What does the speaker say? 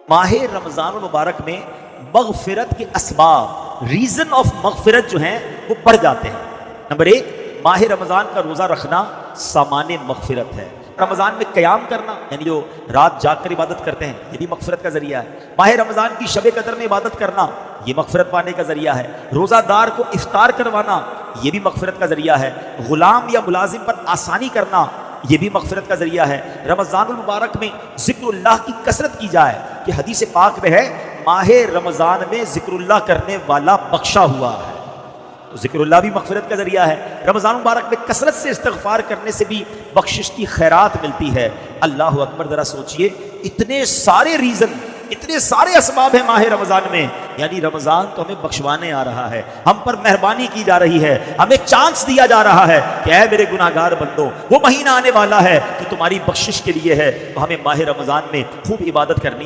ماہ رمضان المبارک میں مغفرت کے اسباب، ریزن آف مغفرت جو ہیں وہ بڑھ جاتے ہیں۔ نمبر ایک، ماہ رمضان کا روزہ رکھنا سامان مغفرت ہے۔ رمضان میں قیام کرنا، یعنی جو رات جاگ کر عبادت کرتے ہیں، یہ بھی مغفرت کا ذریعہ ہے۔ ماہ رمضان کی شب قدر میں عبادت کرنا، یہ مغفرت پانے کا ذریعہ ہے۔ روزہ دار کو افطار کروانا، یہ بھی مغفرت کا ذریعہ ہے۔ غلام یا ملازم پر آسانی کرنا، یہ بھی مغفرت کا ذریعہ ہے۔ رمضان المبارک میں ذکر اللہ کی کثرت کی جائے کہ حدیث پاک میں ہے ماہ رمضان میں ذکر اللہ کرنے والا بخشا ہوا ہے، تو ذکر اللہ بھی مغفرت کا ذریعہ ہے۔ رمضان مبارک میں کثرت سے استغفار کرنے سے بھی بخشش کی خیرات ملتی ہے۔ اللہ اکبر، ذرا سوچئے، اتنے سارے ریزن، اتنے سارے اسباب ہیں ماہ رمضان میں، یعنی رمضان تو ہمیں بخشوانے آ رہا ہے، ہم پر مہربانی کی جا رہی ہے، ہمیں چانس دیا جا رہا ہے کہ اے میرے گناہگار بندو، وہ مہینہ آنے والا ہے کہ تمہاری بخشش کے لیے ہے، تو ہمیں ماہ رمضان میں خوب عبادت کرنی